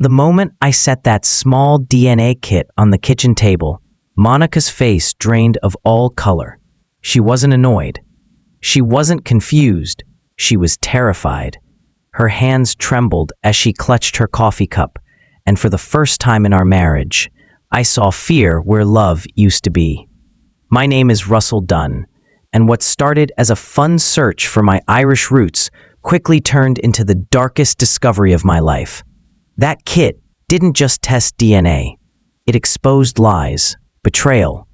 The moment I set that small DNA kit on the kitchen table, Monica's face drained of all color. She wasn't annoyed. She wasn't confused. She was terrified. Her hands trembled as she clutched her coffee cup, and for the first time in our marriage, I saw fear where love used to be. My name is Russell Dunn, and what started as a fun search for my Irish roots quickly turned into the darkest discovery of my life. That kit didn't just test DNA. It exposed lies, betrayal,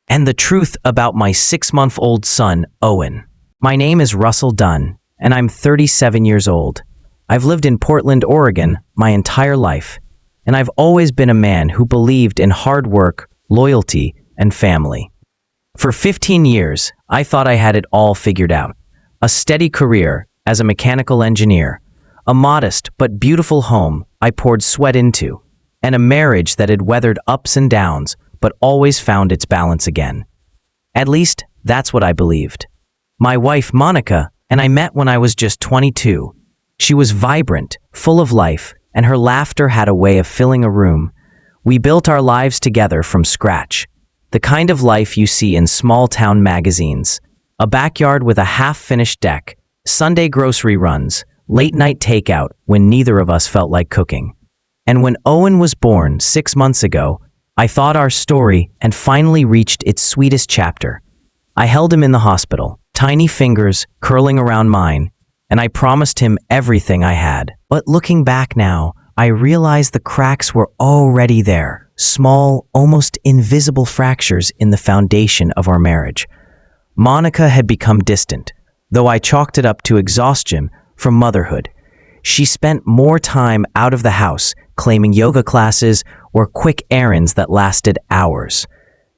and the truth about my 6-month-old son, Owen. My name is Russell Dunn, and I'm 37 years old. I've lived in Portland, Oregon, my entire life, and I've always been a man who believed in hard work, loyalty, and family. For 15 years, I thought I had it all figured out. A steady career as a mechanical engineer, a modest but beautiful home I poured sweat into, and a marriage that had weathered ups and downs but always found its balance again. At least, that's what I believed. My wife, Monica, and I met when I was just 22. She was vibrant, full of life, and her laughter had a way of filling a room. We built our lives together from scratch. The kind of life you see in small-town magazines. A backyard with a half-finished deck, Sunday grocery runs, late-night takeout when neither of us felt like cooking. And when Owen was born 6 months ago, I thought our story had finally reached its sweetest chapter. I held him in the hospital, tiny fingers curling around mine, and I promised him everything I had. But looking back now, I realized the cracks were already there, small, almost invisible fractures in the foundation of our marriage. Monica had become distant, though I chalked it up to exhaustion from motherhood. She spent more time out of the house, claiming yoga classes or quick errands that lasted hours.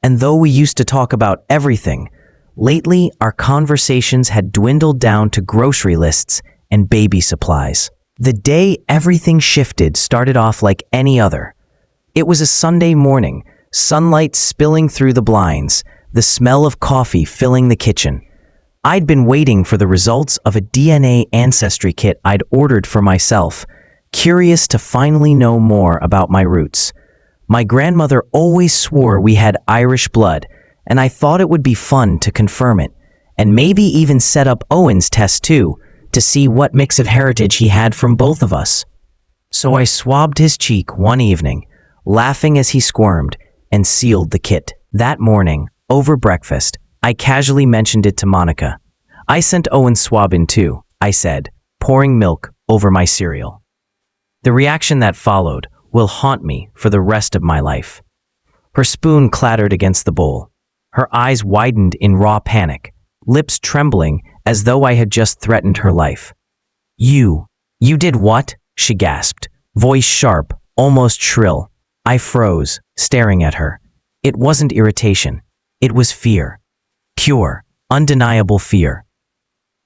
And though we used to talk about everything, lately our conversations had dwindled down to grocery lists and baby supplies. The day everything shifted started off like any other. It was a Sunday morning, sunlight spilling through the blinds, the smell of coffee filling the kitchen. I'd been waiting for the results of a DNA ancestry kit I'd ordered for myself, curious to finally know more about my roots. My grandmother always swore we had Irish blood, and I thought it would be fun to confirm it, and maybe even set up Owen's test too, to see what mix of heritage he had from both of us. So I swabbed his cheek one evening, laughing as he squirmed, and sealed the kit. That morning, over breakfast, I casually mentioned it to Monica. I sent Owen swab in too, I said, pouring milk over my cereal. The reaction that followed will haunt me for the rest of my life. Her spoon clattered against the bowl. Her eyes widened in raw panic, lips trembling as though I had just threatened her life. You did what? She gasped, voice sharp, almost shrill. I froze, staring at her. It wasn't irritation. It was fear. Pure, undeniable fear.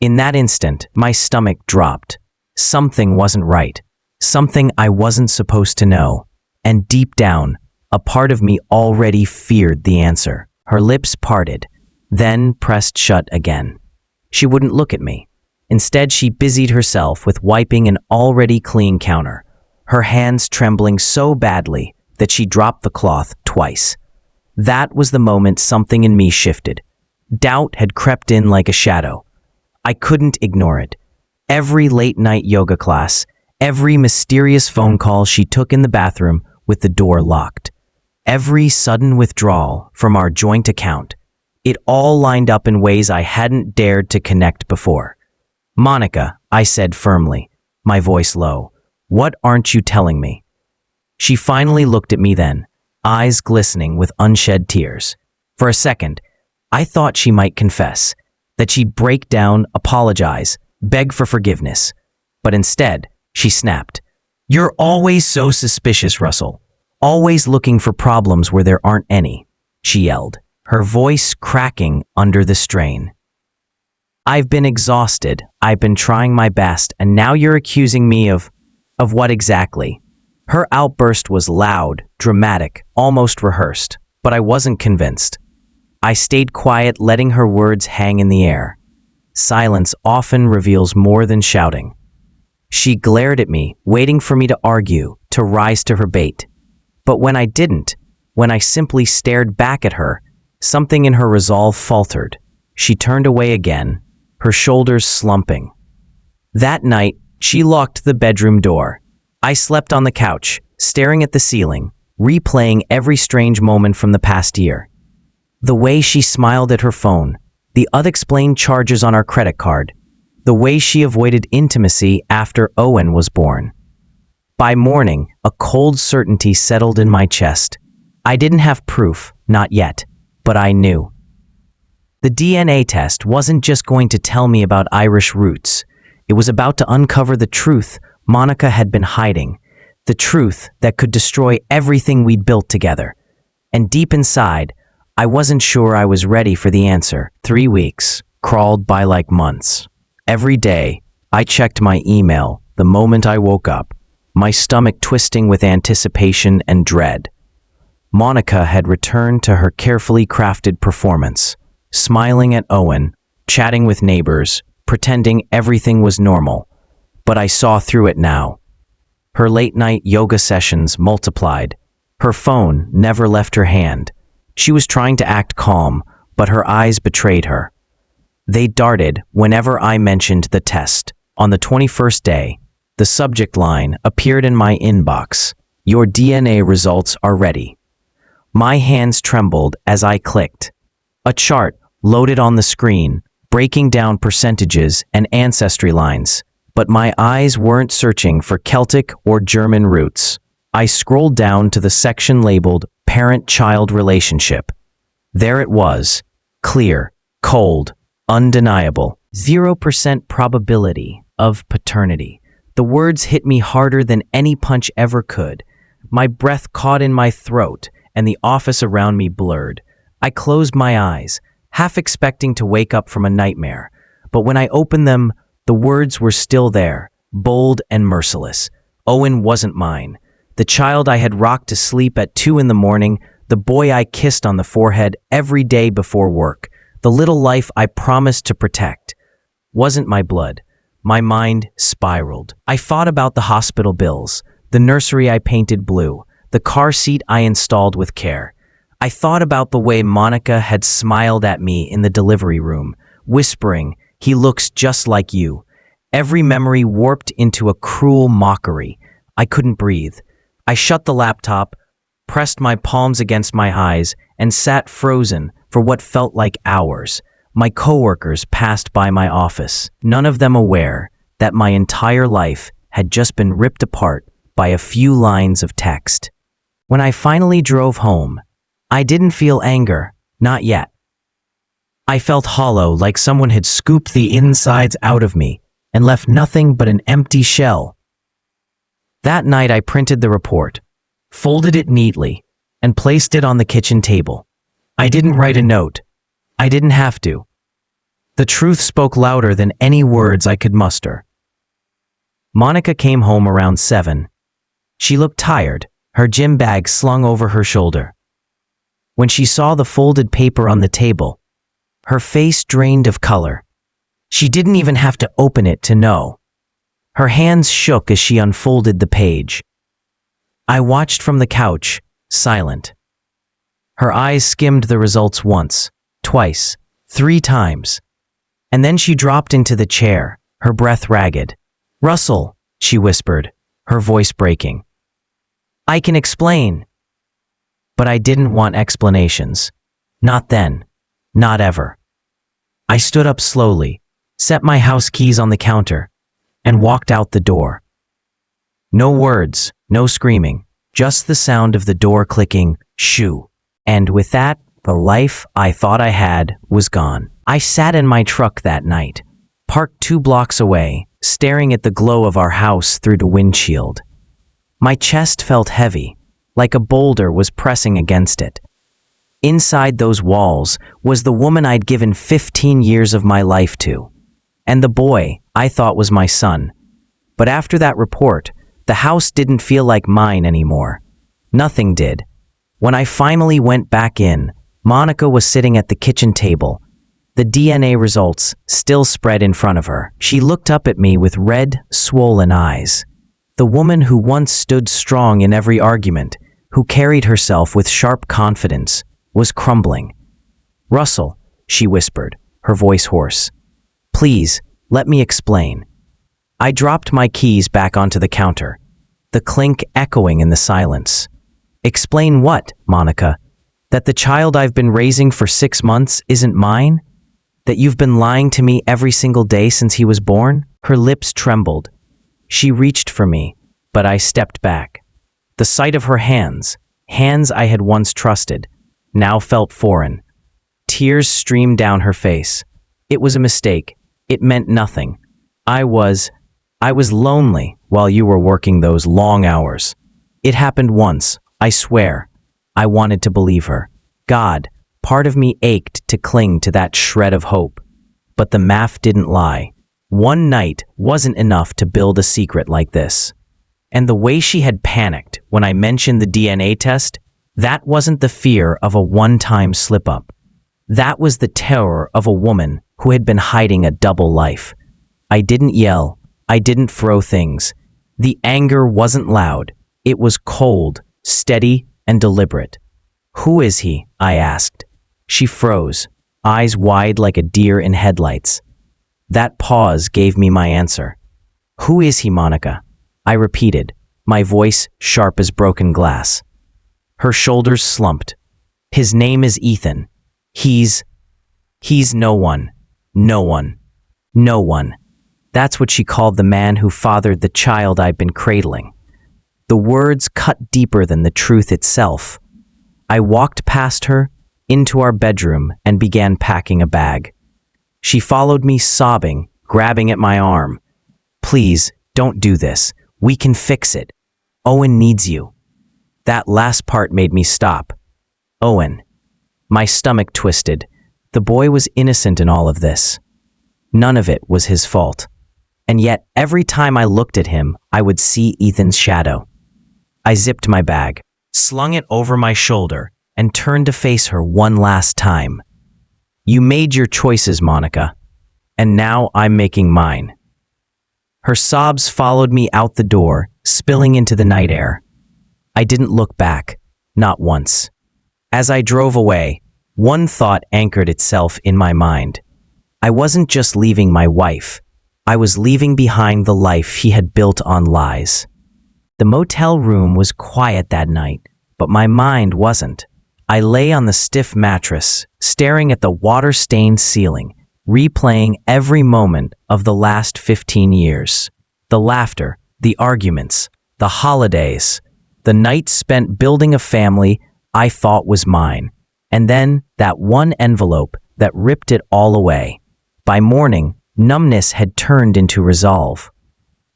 In that instant, my stomach dropped. Something wasn't right. Something I wasn't supposed to know. And deep down, a part of me already feared the answer. Her lips parted, then pressed shut again. She wouldn't look at me. Instead, she busied herself with wiping an already clean counter, her hands trembling so badly that she dropped the cloth twice. That was the moment something in me shifted. Doubt had crept in like a shadow. I couldn't ignore it. Every late-night yoga class, every mysterious phone call she took in the bathroom with the door locked, every sudden withdrawal from our joint account, it all lined up in ways I hadn't dared to connect before. Monica, I said firmly, my voice low, what aren't you telling me? She finally looked at me then, eyes glistening with unshed tears. For a second, I thought she might confess, that she'd break down, apologize, beg for forgiveness. But instead, she snapped. You're always so suspicious, Russell. Always looking for problems where there aren't any, she yelled, her voice cracking under the strain. I've been exhausted, I've been trying my best, and now you're accusing me of what exactly? Her outburst was loud, dramatic, almost rehearsed, but I wasn't convinced. I stayed quiet, letting her words hang in the air. Silence often reveals more than shouting. She glared at me, waiting for me to argue, to rise to her bait. But when I didn't, when I simply stared back at her, something in her resolve faltered. She turned away again, her shoulders slumping. That night, she locked the bedroom door. I slept on the couch, staring at the ceiling, replaying every strange moment from the past year. The way she smiled at her phone, the unexplained charges on our credit card, the way she avoided intimacy after Owen was born. By morning, a cold certainty settled in my chest. I didn't have proof, not yet, but I knew. The DNA test wasn't just going to tell me about Irish roots. It was about to uncover the truth Monica had been hiding, the truth that could destroy everything we'd built together. And deep inside, I wasn't sure I was ready for the answer. 3 weeks crawled by like months. Every day, I checked my email the moment I woke up, my stomach twisting with anticipation and dread. Monica had returned to her carefully crafted performance, smiling at Owen, chatting with neighbors, pretending everything was normal. But I saw through it now. Her late-night yoga sessions multiplied. Her phone never left her hand. She was trying to act calm, but her eyes betrayed her. They darted whenever I mentioned the test. On the 21st day, the subject line appeared in my inbox. Your DNA results are ready. My hands trembled as I clicked. A chart loaded on the screen, breaking down percentages and ancestry lines. But my eyes weren't searching for Celtic or German roots. I scrolled down to the section labeled Parent-Child Relationship. There it was, clear, cold, undeniable. 0% probability of paternity. The words hit me harder than any punch ever could. My breath caught in my throat, and the office around me blurred. I closed my eyes, half expecting to wake up from a nightmare. But when I opened them, the words were still there, bold and merciless. Owen wasn't mine. The child I had rocked to sleep at 2 a.m, the boy I kissed on the forehead every day before work, the little life I promised to protect, wasn't my blood. My mind spiraled. I thought about the hospital bills, the nursery I painted blue, the car seat I installed with care. I thought about the way Monica had smiled at me in the delivery room, whispering, "He looks just like you." Every memory warped into a cruel mockery. I couldn't breathe. I shut the laptop, pressed my palms against my eyes, and sat frozen for what felt like hours. My coworkers passed by my office, none of them aware that my entire life had just been ripped apart by a few lines of text. When I finally drove home, I didn't feel anger, not yet. I felt hollow, like someone had scooped the insides out of me and left nothing but an empty shell. That night I printed the report, folded it neatly, and placed it on the kitchen table. I didn't write a note. I didn't have to. The truth spoke louder than any words I could muster. Monica came home around 7. She looked tired, her gym bag slung over her shoulder. When she saw the folded paper on the table, her face drained of color. She didn't even have to open it to know. Her hands shook as she unfolded the page. I watched from the couch, silent. Her eyes skimmed the results once, twice, 3 times. And then she dropped into the chair, her breath ragged. "Russell," she whispered, her voice breaking. "I can explain." But I didn't want explanations. Not then. Not ever. I stood up slowly, set my house keys on the counter, and walked out the door. No words, no screaming, just the sound of the door clicking, shoo. And with that, the life I thought I had was gone. I sat in my truck that night, parked 2 blocks away, staring at the glow of our house through the windshield. My chest felt heavy, like a boulder was pressing against it. Inside those walls was the woman I'd given 15 years of my life to, and the boy I thought was my son. But after that report, the house didn't feel like mine anymore. Nothing did. When I finally went back in, Monica was sitting at the kitchen table, the DNA results still spread in front of her. She looked up at me with red, swollen eyes. The woman who once stood strong in every argument, who carried herself with sharp confidence, was crumbling. "Russell," she whispered, her voice hoarse. "Please, let me explain." I dropped my keys back onto the counter, the clink echoing in the silence. "Explain what, Monica? That the child I've been raising for 6 months isn't mine? That you've been lying to me every single day since he was born?" Her lips trembled. She reached for me, but I stepped back. The sight of her hands I had once trusted, now felt foreign. Tears streamed down her face. "It was a mistake. It meant nothing. I was lonely while you were working those long hours. It happened once, I swear." I wanted to believe her. God, part of me ached to cling to that shred of hope. But the math didn't lie. One night wasn't enough to build a secret like this. And the way she had panicked when I mentioned the DNA test, that wasn't the fear of a one-time slip-up. That was the terror of a woman who had been hiding a double life. I didn't yell. I didn't throw things. The anger wasn't loud. It was cold, steady, and deliberate. "Who is he?" I asked. She froze, eyes wide like a deer in headlights. That pause gave me my answer. "Who is he, Monica?" I repeated, my voice sharp as broken glass. Her shoulders slumped. "His name is Ethan. He's no one. No one. No one." That's what she called the man who fathered the child I'd been cradling. The words cut deeper than the truth itself. I walked past her, into our bedroom, and began packing a bag. She followed me, sobbing, grabbing at my arm. "Please, don't do this. We can fix it. Owen needs you." That last part made me stop. Owen. My stomach twisted. The boy was innocent in all of this. None of it was his fault. And yet, every time I looked at him, I would see Ethan's shadow. I zipped my bag, slung it over my shoulder, and turned to face her one last time. "You made your choices, Monica, and now I'm making mine." Her sobs followed me out the door, spilling into the night air. I didn't look back, not once. As I drove away, one thought anchored itself in my mind. I wasn't just leaving my wife. I was leaving behind the life he had built on lies. The motel room was quiet that night, but my mind wasn't. I lay on the stiff mattress, staring at the water-stained ceiling, replaying every moment of the last 15 years. The laughter, the arguments, the holidays, the nights spent building a family I thought was mine, and then that one envelope that ripped it all away. By morning, numbness had turned into resolve.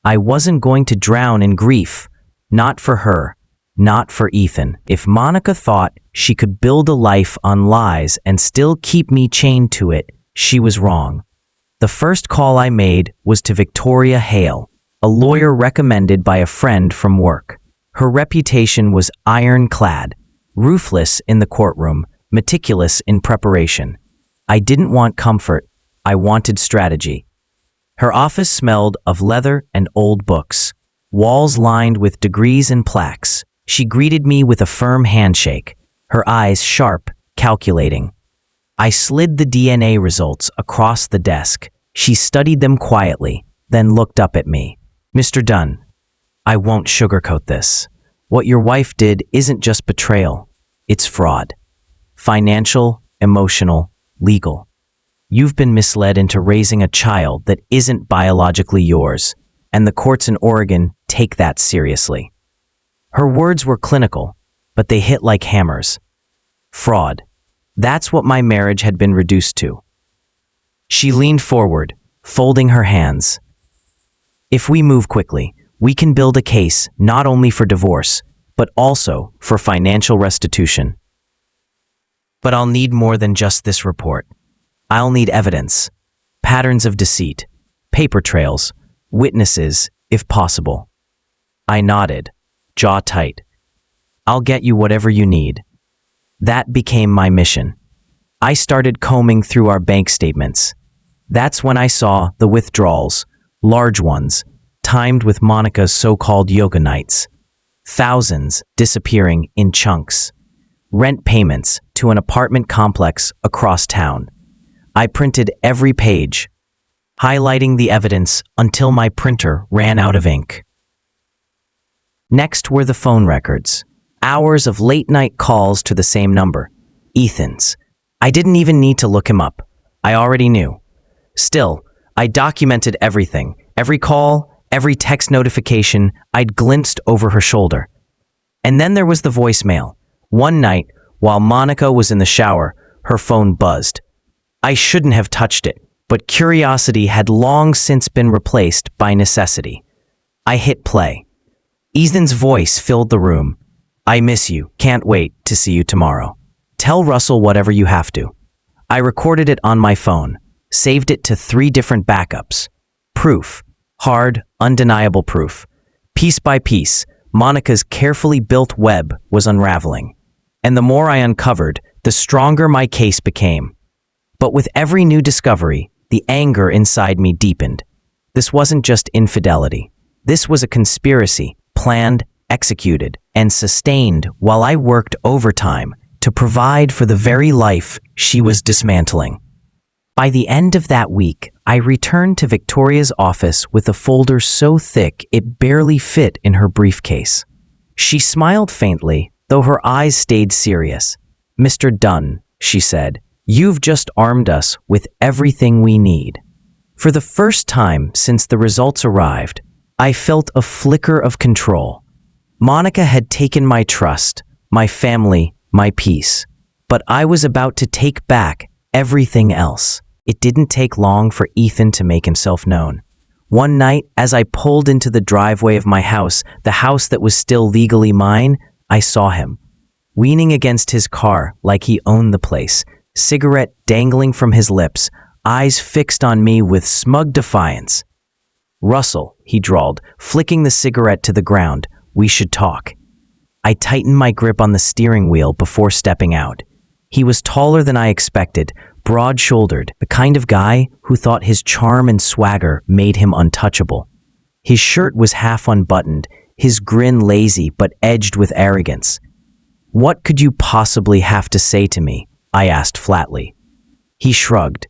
I wasn't going to drown in grief, not for her, not for Ethan. If Monica thought she could build a life on lies and still keep me chained to it, she was wrong. The first call I made was to Victoria Hale, a lawyer recommended by a friend from work. Her reputation was ironclad, ruthless in the courtroom, meticulous in preparation. I didn't want comfort, I wanted strategy. Her office smelled of leather and old books, walls lined with degrees and plaques. She greeted me with a firm handshake, her eyes sharp, calculating. I slid the DNA results across the desk. She studied them quietly, then looked up at me. "Mr. Dunn, I won't sugarcoat this. What your wife did isn't just betrayal, it's fraud. Financial, emotional, legal. You've been misled into raising a child that isn't biologically yours, and the courts in Oregon take that seriously." Her words were clinical, but they hit like hammers. Fraud. That's what my marriage had been reduced to. She leaned forward, folding her hands. "If we move quickly, we can build a case not only for divorce, but also for financial restitution. But I'll need more than just this report. I'll need evidence, patterns of deceit, paper trails, witnesses, if possible." I nodded, jaw tight. "I'll get you whatever you need." That became my mission. I started combing through our bank statements. That's when I saw the withdrawals, large ones, timed with Monica's so-called yoga nights. Thousands disappearing in chunks. Rent payments to an apartment complex across town. I printed every page, highlighting the evidence until my printer ran out of ink. Next were the phone records. Hours of late-night calls to the same number. Ethan's. I didn't even need to look him up. I already knew. Still, I documented everything. Every call, every text notification I'd glimpsed over her shoulder. And then there was the voicemail. One night, while Monica was in the shower, her phone buzzed. I shouldn't have touched it, but curiosity had long since been replaced by necessity. I hit play. Ethan's voice filled the room. I miss you. Can't wait to see you tomorrow. Tell Russell whatever you have to. I recorded it on my phone, saved it to 3 different backups. Proof. Hard, undeniable proof. Piece by piece, Monica's carefully built web was unraveling. And the more I uncovered, the stronger my case became. But with every new discovery, the anger inside me deepened. This wasn't just infidelity. This was a conspiracy, planned, executed, and sustained while I worked overtime to provide for the very life she was dismantling. By the end of that week, I returned to Victoria's office with a folder so thick it barely fit in her briefcase. She smiled faintly, though her eyes stayed serious. "Mr. Dunn," she said, "you've just armed us with everything we need." For the first time since the results arrived, I felt a flicker of control. Monica had taken my trust, my family, my peace. But I was about to take back everything else. It didn't take long for Ethan to make himself known. One night, as I pulled into the driveway of my house, the house that was still legally mine, I saw him. Leaning against his car like he owned the place, cigarette dangling from his lips, eyes fixed on me with smug defiance. "Russell," he drawled, flicking the cigarette to the ground, "we should talk." I tightened my grip on the steering wheel before stepping out. He was taller than I expected, broad-shouldered, the kind of guy who thought his charm and swagger made him untouchable. His shirt was half unbuttoned, his grin lazy but edged with arrogance. "What could you possibly have to say to me?" I asked flatly. He shrugged.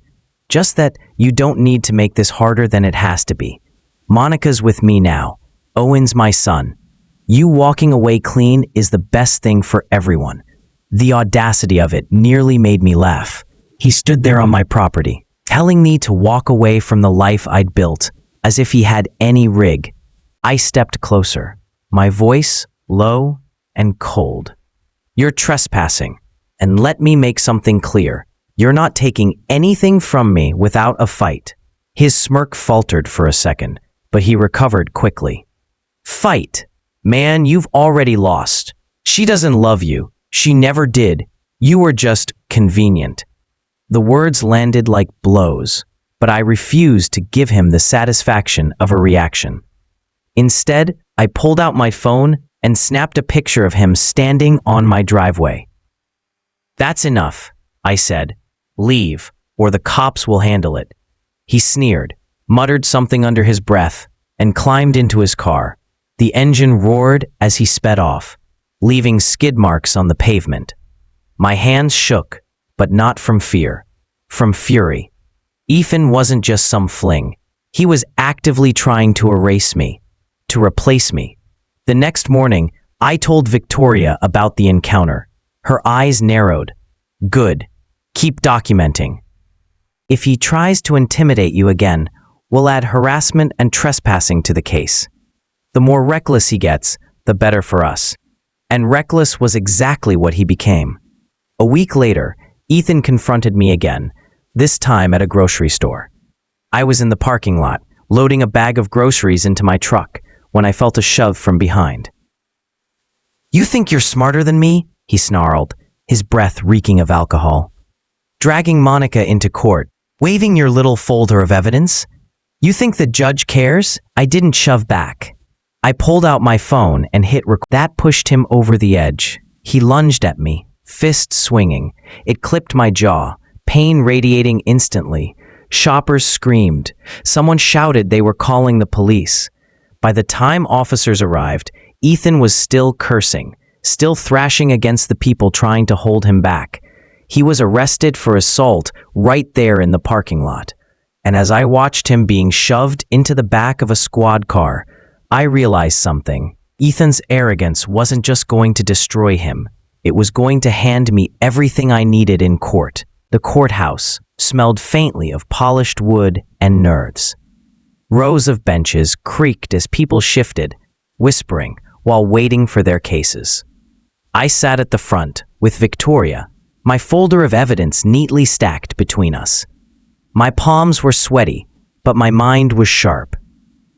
"Just that you don't need to make this harder than it has to be. Monica's with me now. Owen's my son. You walking away clean is the best thing for everyone." The audacity of it nearly made me laugh. He stood there on my property, telling me to walk away from the life I'd built, as if he had any rig. I stepped closer, my voice low and cold. "You're trespassing, and let me make something clear. You're not taking anything from me without a fight." His smirk faltered for a second, but he recovered quickly. "Fight? Man, you've already lost. She doesn't love you. She never did. You were just convenient." The words landed like blows, but I refused to give him the satisfaction of a reaction. Instead, I pulled out my phone and snapped a picture of him standing on my driveway. "That's enough," I said. "Leave, or the cops will handle it." He sneered, muttered something under his breath, and climbed into his car. The engine roared as he sped off, leaving skid marks on the pavement. My hands shook, but not from fear, from fury. Ethan wasn't just some fling. He was actively trying to erase me, to replace me. The next morning, I told Victoria about the encounter. Her eyes narrowed. "Good. Keep documenting. If he tries to intimidate you again, we'll add harassment and trespassing to the case. The more reckless he gets, the better for us." And reckless was exactly what he became. A week later, Ethan confronted me again, this time at a grocery store. I was in the parking lot, loading a bag of groceries into my truck, when I felt a shove from behind. "You think you're smarter than me?" he snarled, his breath reeking of alcohol. "Dragging Monica into court, waving your little folder of evidence? You think the judge cares?" I didn't shove back. I pulled out my phone and hit record. That pushed him over the edge. He lunged at me, fist swinging. It clipped my jaw, pain radiating instantly. Shoppers screamed. Someone shouted they were calling the police. By the time officers arrived, Ethan was still cursing, still thrashing against the people trying to hold him back. He was arrested for assault right there in the parking lot. And as I watched him being shoved into the back of a squad car, I realized something. Ethan's arrogance wasn't just going to destroy him. It was going to hand me everything I needed in court. The courthouse smelled faintly of polished wood and nerves. Rows of benches creaked as people shifted, whispering while waiting for their cases. I sat at the front with Victoria, my folder of evidence neatly stacked between us. My palms were sweaty, but my mind was sharp.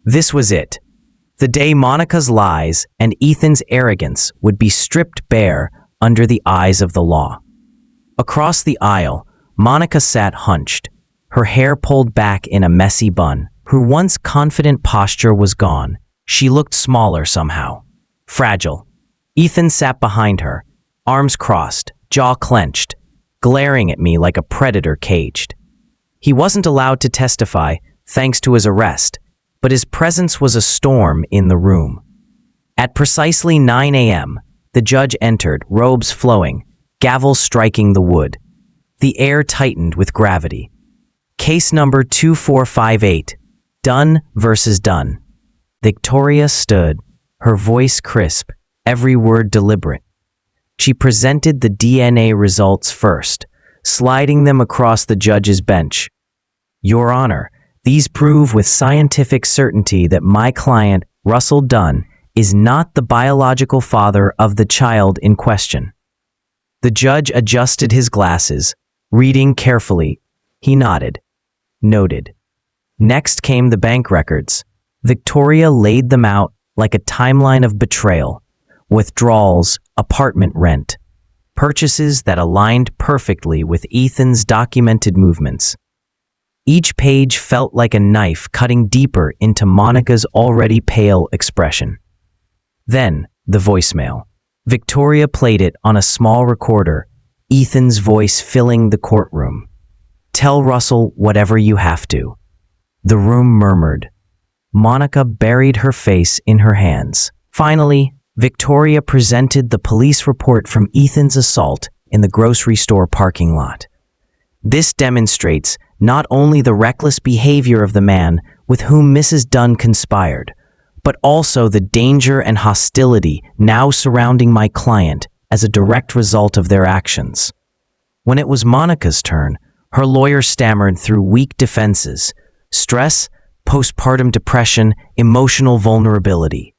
This was it. The day Monica's lies and Ethan's arrogance would be stripped bare under the eyes of the law. Across the aisle, Monica sat hunched, her hair pulled back in a messy bun. Her once confident posture was gone. She looked smaller somehow. Fragile. Ethan sat behind her, arms crossed, jaw clenched, glaring at me like a predator caged. He wasn't allowed to testify, thanks to his arrest, but his presence was a storm in the room. At precisely 9 a.m., the judge entered, robes flowing, gavel striking the wood. The air tightened with gravity. Case number 2458, Dunn versus Dunn. Victoria stood, her voice crisp, every word deliberate. She presented the DNA results first, sliding them across the judge's bench. Your Honor, these prove with scientific certainty that my client, Russell Dunn, is not the biological father of the child in question. The judge adjusted his glasses, reading carefully. He nodded. Noted. Next came the bank records. Victoria laid them out like a timeline of betrayal. Withdrawals, apartment rent, purchases that aligned perfectly with Ethan's documented movements. Each page felt like a knife cutting deeper into Monica's already pale expression. Then, the voicemail. Victoria played it on a small recorder, Ethan's voice filling the courtroom. Tell Russell whatever you have to. The room murmured. Monica buried her face in her hands. Finally, Victoria presented the police report from Ethan's assault in the grocery store parking lot. This demonstrates not only the reckless behavior of the man with whom Mrs. Dunn conspired, but also the danger and hostility now surrounding my client as a direct result of their actions. When it was Monica's turn, her lawyer stammered through weak defenses, stress, postpartum depression, emotional vulnerability.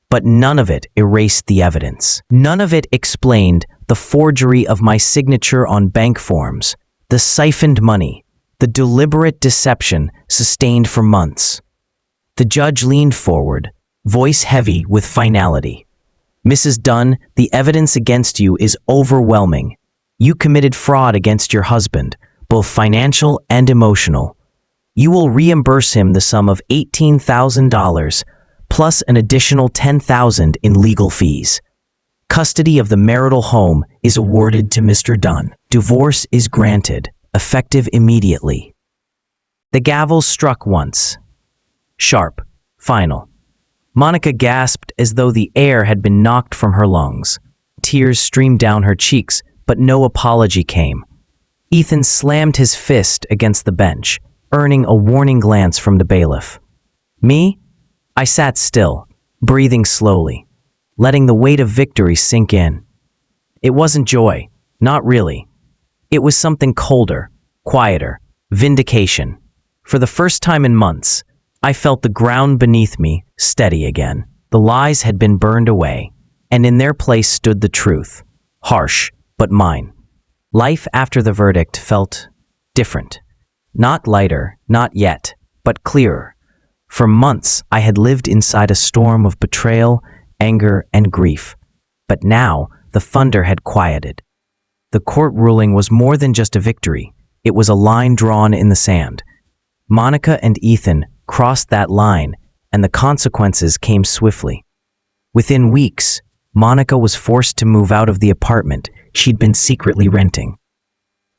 But none of it erased the evidence. None of it explained the forgery of my signature on bank forms, the siphoned money, the deliberate deception sustained for months. The judge leaned forward, voice heavy with finality. Mrs. Dunn, the evidence against you is overwhelming. You committed fraud against your husband, both financial and emotional. You will reimburse him the sum of $18,000 plus an additional $10,000 in legal fees. Custody of the marital home is awarded to Mr. Dunn. Divorce is granted, effective immediately. The gavel struck once. Sharp, final. Monica gasped as though the air had been knocked from her lungs. Tears streamed down her cheeks, but no apology came. Ethan slammed his fist against the bench, earning a warning glance from the bailiff. Me? I sat still, breathing slowly, letting the weight of victory sink in. It wasn't joy, not really. It was something colder, quieter, vindication. For the first time in months, I felt the ground beneath me steady again. The lies had been burned away, and in their place stood the truth, harsh, but mine. Life after the verdict felt different. Not lighter, not yet, but clearer. For months, I had lived inside a storm of betrayal, anger, and grief. But now, the thunder had quieted. The court ruling was more than just a victory. It was a line drawn in the sand. Monica and Ethan crossed that line, and the consequences came swiftly. Within weeks, Monica was forced to move out of the apartment she'd been secretly renting.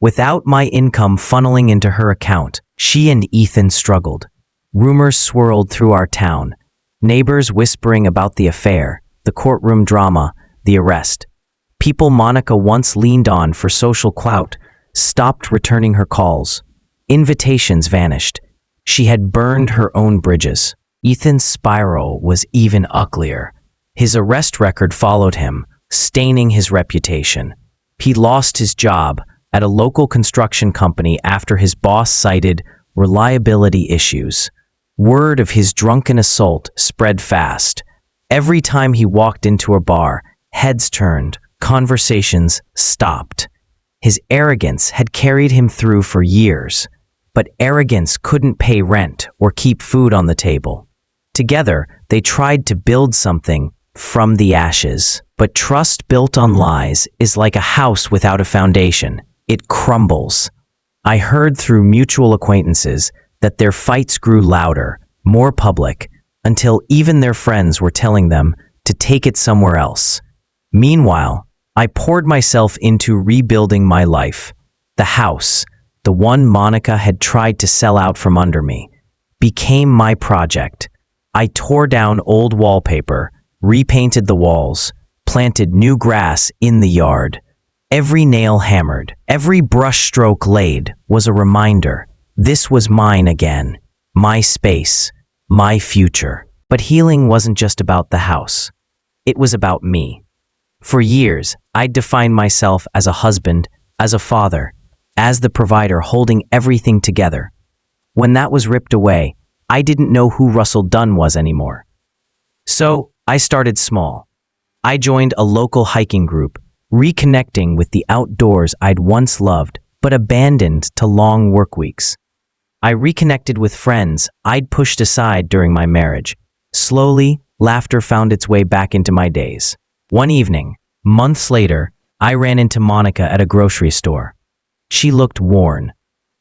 Without my income funneling into her account, she and Ethan struggled. Rumors swirled through our town. Neighbors whispering about the affair, the courtroom drama, the arrest. People Monica once leaned on for social clout stopped returning her calls. Invitations vanished. She had burned her own bridges. Ethan's spiral was even uglier. His arrest record followed him, staining his reputation. He lost his job at a local construction company after his boss cited reliability issues. Word of his drunken assault spread fast. Every time he walked into a bar, heads turned, conversations stopped. His arrogance had carried him through for years, but arrogance couldn't pay rent or keep food on the table. Together, they tried to build something from the ashes. But trust built on lies is like a house without a foundation. It crumbles. I heard through mutual acquaintances that their fights grew louder, more public, until even their friends were telling them to take it somewhere else. Meanwhile, I poured myself into rebuilding my life. The house, the one Monica had tried to sell out from under me, became my project. I tore down old wallpaper, repainted the walls, planted new grass in the yard. Every nail hammered, every brushstroke laid was a reminder. This was mine again, my space, my future. But healing wasn't just about the house. It was about me. For years, I'd defined myself as a husband, as a father, as the provider holding everything together. When that was ripped away, I didn't know who Russell Dunn was anymore. So, I started small. I joined a local hiking group, reconnecting with the outdoors I'd once loved but abandoned to long work weeks. I reconnected with friends I'd pushed aside during my marriage. Slowly, laughter found its way back into my days. One evening, months later, I ran into Monica at a grocery store. She looked worn.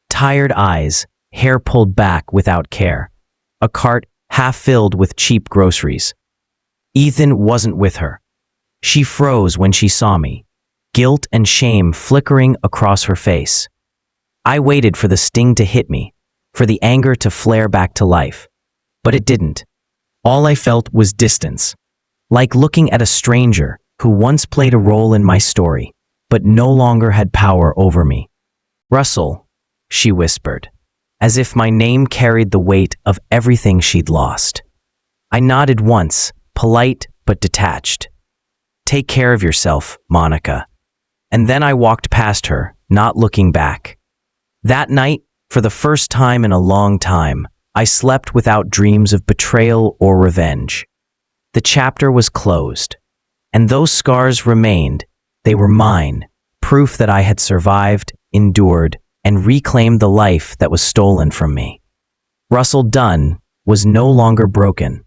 Tired eyes, hair pulled back without care. A cart half filled with cheap groceries. Ethan wasn't with her. She froze when she saw me, guilt and shame flickering across her face. I waited for the sting to hit me, for the anger to flare back to life. But it didn't. All I felt was distance, like looking at a stranger who once played a role in my story, but no longer had power over me. "Russell," she whispered, as if my name carried the weight of everything she'd lost. I nodded once, polite but detached. "Take care of yourself, Monica." And then I walked past her, not looking back. That night, for the first time in a long time, I slept without dreams of betrayal or revenge. The chapter was closed, and those scars remained. They were mine, proof that I had survived, endured, and reclaimed the life that was stolen from me. Russell Dunn was no longer broken.